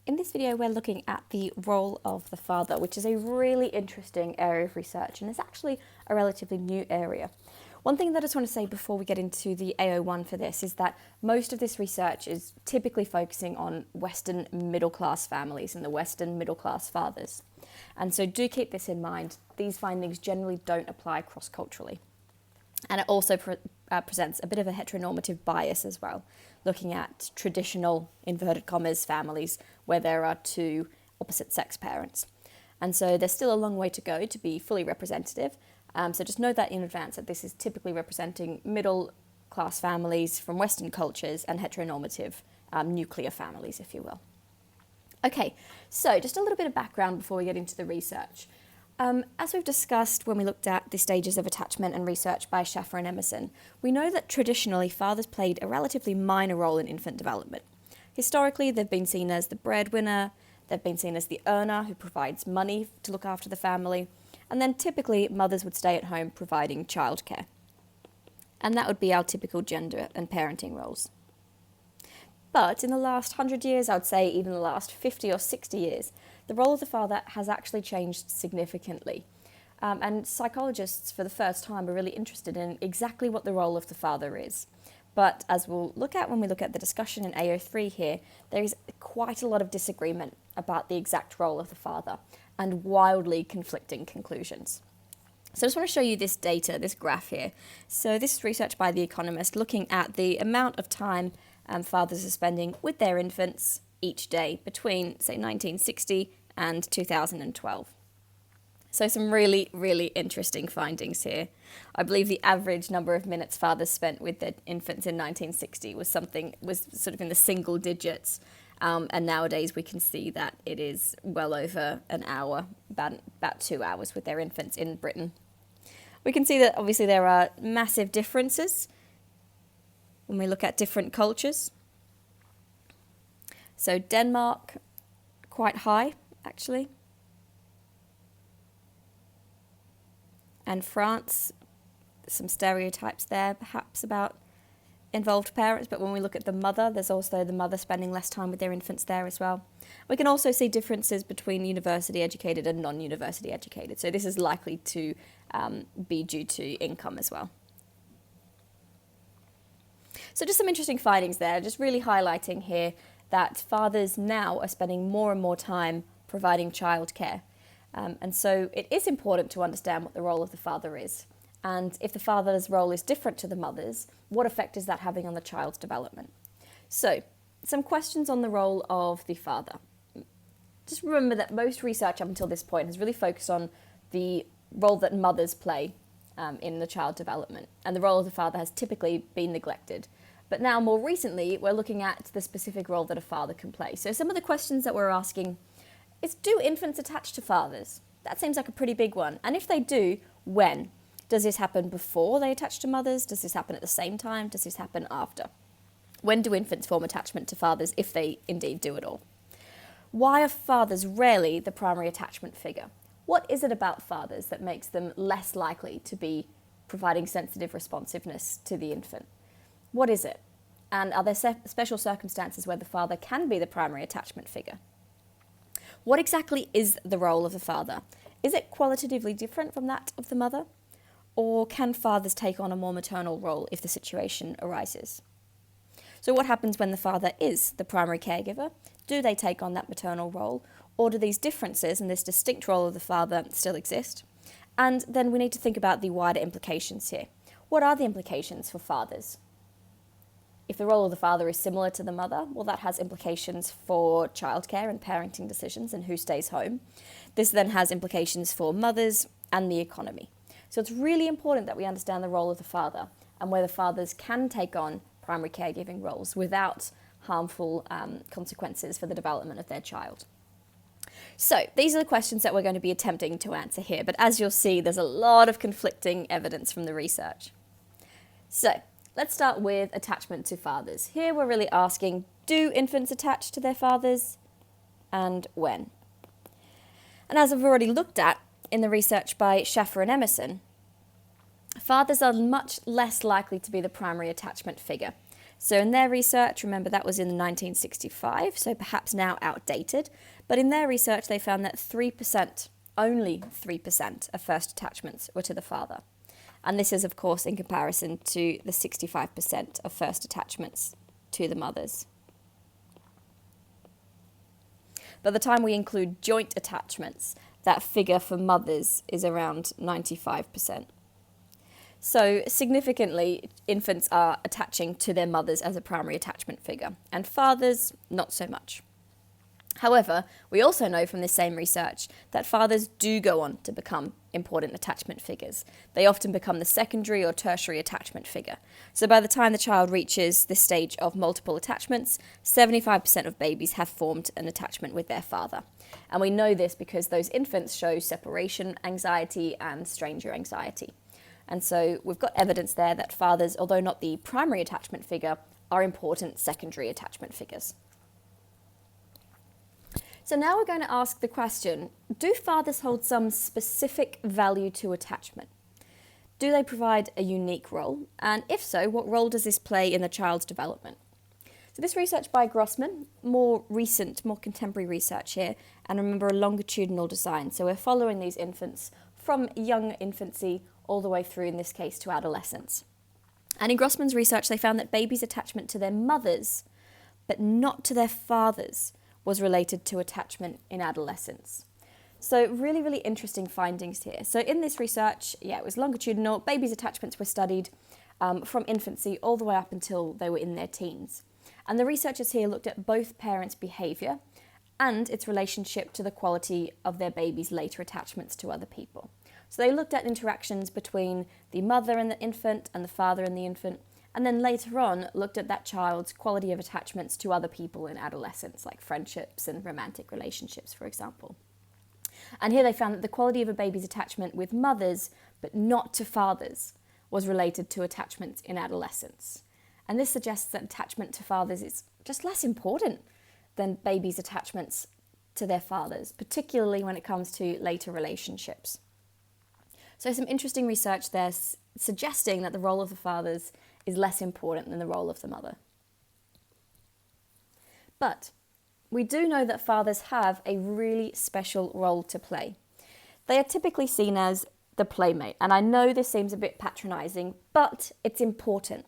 In this video, we're looking at the role of the father, which is a really interesting area of research and is actually a relatively new area. One thing that I just want to say before we get into the AO1 for this is that most of this research is typically focusing on Western middle-class families and the Western middle-class fathers. And so do keep this in mind. These findings generally don't apply cross-culturally. And it also presents a bit of a heteronormative bias as well, looking at traditional, inverted commas, families where there are two opposite sex parents. And so there's still a long way to go to be fully representative. So just know that in advance that this is typically representing middle class families from Western cultures and heteronormative nuclear families, if you will. Okay, so just a little bit of background before we get into the research. As we've discussed when we looked at the stages of attachment and research by Schaffer and Emerson, we know that traditionally fathers played a relatively minor role in infant development. Historically, they've been seen as the breadwinner, they've been seen as the earner who provides money to look after the family, and then typically mothers would stay at home providing childcare. And that would be our typical gender and parenting roles. But in the last 100 years, I would say even the last 50 or 60 years, the role of the father has actually changed significantly. And psychologists, for the first time, are really interested in exactly what the role of the father is. But as we'll look at when we look at the discussion in AO3 here, there is quite a lot of disagreement about the exact role of the father and wildly conflicting conclusions. So I just want to show you this data, this graph here. So this is research by The Economist looking at the amount of time fathers are spending with their infants each day between, say, 1960 and 2012. So some really, really interesting findings here. I believe the average number of minutes fathers spent with their infants in 1960 was sort of in the single digits. And nowadays we can see that it is well over an hour, about 2 hours with their infants in Britain. We can see that obviously there are massive differences when we look at different cultures. So Denmark, quite high, actually. And France, some stereotypes there, perhaps, about involved parents. But when we look at the mother, there's also the mother spending less time with their infants there as well. We can also see differences between university educated and non-university educated. So this is likely to be due to income as well. So just some interesting findings there, just really highlighting here that fathers now are spending more and more time providing childcare. And so it is important to understand what the role of the father is. And if the father's role is different to the mother's, what effect is that having on the child's development? So some questions on the role of the father. Just remember that most research up until this point has really focused on the role that mothers play in the child development. And the role of the father has typically been neglected. But now, more recently, we're looking at the specific role that a father can play. So some of the questions that we're asking is, do infants attach to fathers? That seems like a pretty big one. And if they do, when? Does this happen before they attach to mothers? Does this happen at the same time? Does this happen after? When do infants form attachment to fathers, if they indeed do at all? Why are fathers rarely the primary attachment figure? What is it about fathers that makes them less likely to be providing sensitive responsiveness to the infant? What is it? And are there special circumstances where the father can be the primary attachment figure? What exactly is the role of the father? Is it qualitatively different from that of the mother? Or can fathers take on a more maternal role if the situation arises? So what happens when the father is the primary caregiver? Do they take on that maternal role? Or do these differences and this distinct role of the father still exist? And then we need to think about the wider implications here. What are the implications for fathers? If the role of the father is similar to the mother, well, that has implications for childcare and parenting decisions and who stays home. This then has implications for mothers and the economy. So it's really important that we understand the role of the father and whether fathers can take on primary caregiving roles without harmful consequences for the development of their child. So these are the questions that we're going to be attempting to answer here. But as you'll see, there's a lot of conflicting evidence from the research. So let's start with attachment to fathers. Here we're really asking, do infants attach to their fathers and when? And as I've already looked at in the research by Schaffer and Emerson, fathers are much less likely to be the primary attachment figure. So in their research, remember that was in 1965, so perhaps now outdated, but in their research they found that 3%, only 3% of first attachments were to the father. And this is, of course, in comparison to the 65% of first attachments to the mothers. By the time we include joint attachments, that figure for mothers is around 95%. So significantly, infants are attaching to their mothers as a primary attachment figure, and fathers, not so much. However, we also know from this same research that fathers do go on to become important attachment figures. They often become the secondary or tertiary attachment figure. So by the time the child reaches this stage of multiple attachments, 75% of babies have formed an attachment with their father. And we know this because those infants show separation anxiety and stranger anxiety. And so we've got evidence there that fathers, although not the primary attachment figure, are important secondary attachment figures. So now we're going to ask the question, do fathers hold some specific value to attachment? Do they provide a unique role? And if so, what role does this play in the child's development? So this research by Grossman, more recent, more contemporary research here, and remember a longitudinal design. So we're following these infants from young infancy all the way through, in this case, to adolescence. And in Grossman's research, they found that babies' attachment to their mothers, but not to their fathers, was related to attachment in adolescence. So really, really interesting findings here. So in this research, it was longitudinal. Babies' attachments were studied from infancy all the way up until they were in their teens. And the researchers here looked at both parents' behaviour and its relationship to the quality of their baby's later attachments to other people. So they looked at interactions between the mother and the infant and the father and the infant, and then later on looked at that child's quality of attachments to other people in adolescence, like friendships and romantic relationships, for example. And here they found that the quality of a baby's attachment with mothers, but not to fathers, was related to attachments in adolescence. And this suggests that attachment to fathers is just less important than babies' attachments to their fathers, particularly when it comes to later relationships. So some interesting research there suggesting that the role of the fathers is less important than the role of the mother. But we do know that fathers have a really special role to play. They are typically seen as the playmate, and I know this seems a bit patronising, but it's important.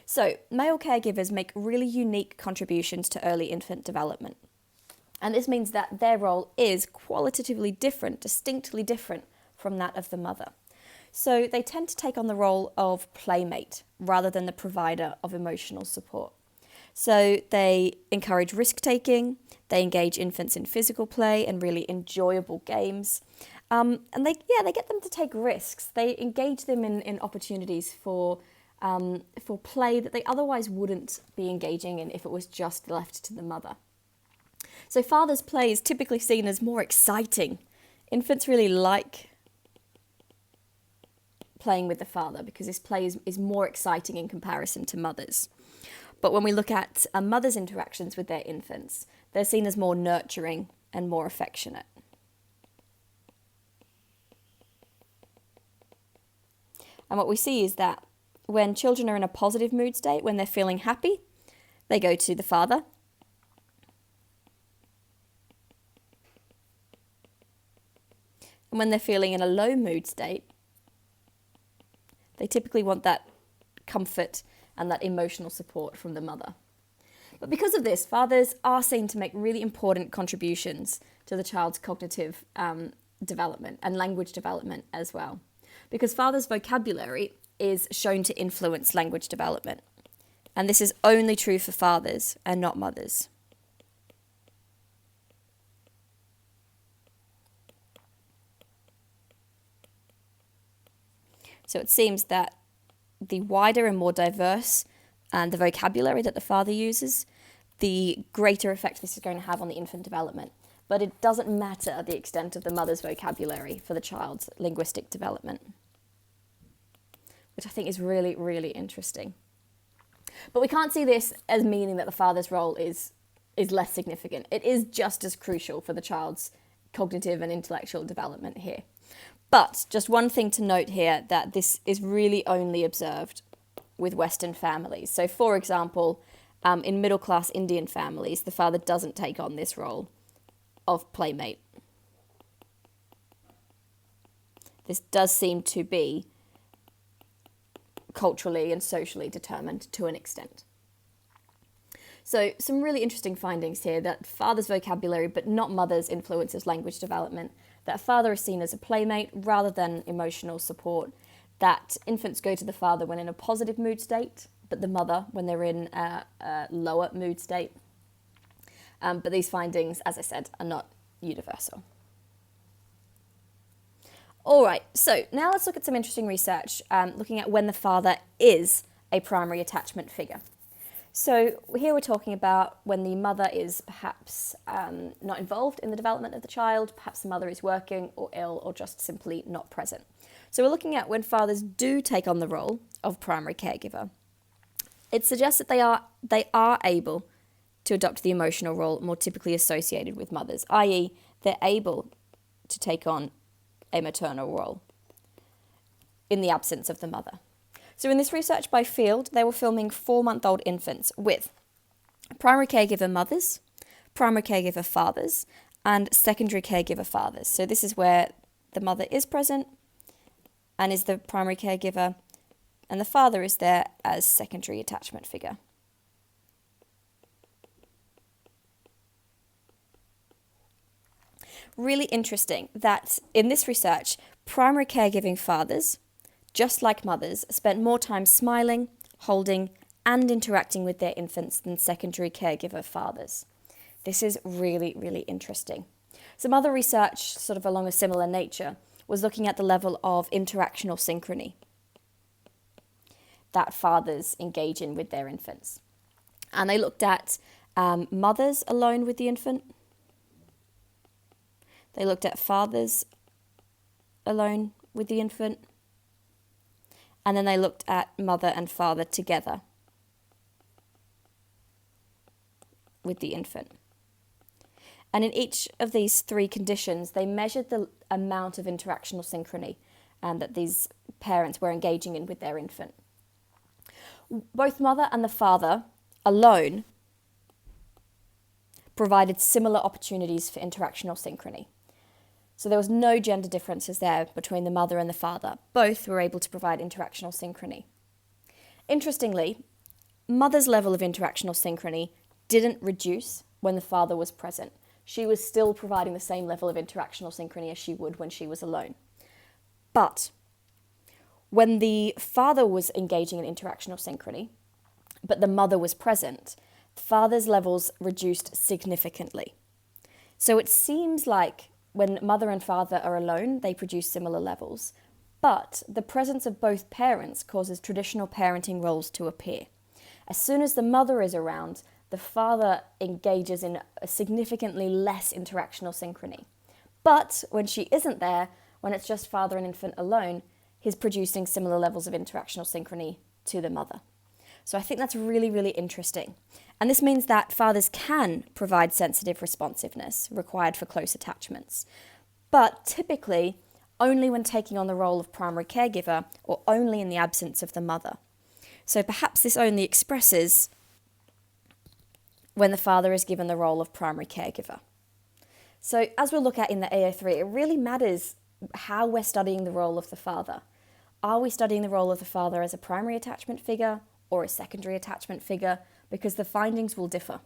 So, male caregivers make really unique contributions to early infant development. And this means that their role is qualitatively different, distinctly different from that of the mother. So they tend to take on the role of playmate rather than the provider of emotional support. So they encourage risk-taking, they engage infants in physical play and really enjoyable games, and they get them to take risks. They engage them in opportunities for play that they otherwise wouldn't be engaging in if it was just left to the mother. So father's play is typically seen as more exciting. Infants really like playing with the father because this play is more exciting in comparison to mothers. But when we look at a mother's interactions with their infants, they're seen as more nurturing and more affectionate. And what we see is that when children are in a positive mood state, when they're feeling happy, they go to the father. And when they're feeling in a low mood state, they typically want that comfort and that emotional support from the mother. But because of this, fathers are seen to make really important contributions to the child's cognitive development and language development as well. Because fathers' vocabulary is shown to influence language development. And this is only true for fathers and not mothers. So it seems that the wider and more diverse the vocabulary that the father uses, the greater effect this is going to have on the infant development. But it doesn't matter the extent of the mother's vocabulary for the child's linguistic development, which I think is really, really interesting. But we can't see this as meaning that the father's role is less significant. It is just as crucial for the child's cognitive and intellectual development here. But just one thing to note here, that this is really only observed with Western families. So, for example, in middle-class Indian families, the father doesn't take on this role of playmate. This does seem to be culturally and socially determined to an extent. So some really interesting findings here that father's vocabulary but not mother's influences language development, that a father is seen as a playmate rather than emotional support, that infants go to the father when in a positive mood state, but the mother when they're in a lower mood state. But these findings, as I said, are not universal. All right, so now let's look at some interesting research looking at when the father is a primary attachment figure. So here we're talking about when the mother is perhaps not involved in the development of the child, perhaps the mother is working or ill or just simply not present. So we're looking at when fathers do take on the role of primary caregiver. It suggests that they are able to adopt the emotional role more typically associated with mothers, i.e. they're able to take on a maternal role in the absence of the mother. So in this research by Field, they were filming 4-month-old infants with primary caregiver mothers, primary caregiver fathers, and secondary caregiver fathers. So this is where the mother is present and is the primary caregiver, and the father is there as secondary attachment figure. Really interesting that in this research, primary caregiving fathers, just like mothers, spent more time smiling, holding, and interacting with their infants than secondary caregiver fathers. This is really, really interesting. Some other research, sort of along a similar nature, was looking at the level of interactional synchrony that fathers engage in with their infants. And they looked at mothers alone with the infant. They looked at fathers alone with the infant. And then they looked at mother and father together with the infant. And in each of these 3 conditions, they measured the amount of interactional synchrony that these parents were engaging in with their infant. Both mother and the father alone provided similar opportunities for interactional synchrony. So there was no gender differences there between the mother and the father. Both were able to provide interactional synchrony. Interestingly, mother's level of interactional synchrony didn't reduce when the father was present. She was still providing the same level of interactional synchrony as she would when she was alone. But when the father was engaging in interactional synchrony, but the mother was present, the father's levels reduced significantly. So it seems like when mother and father are alone, they produce similar levels. But the presence of both parents causes traditional parenting roles to appear. As soon as the mother is around, the father engages in a significantly less interactional synchrony. But when she isn't there, when it's just father and infant alone, he's producing similar levels of interactional synchrony to the mother. So I think that's really, really interesting. And this means that fathers can provide sensitive responsiveness required for close attachments, but typically only when taking on the role of primary caregiver or only in the absence of the mother. So perhaps this only expresses when the father is given the role of primary caregiver. So as we'll look at in the AO3, it really matters how we're studying the role of the father. Are we studying the role of the father as a primary attachment figure or a secondary attachment figure? Because the findings will differ.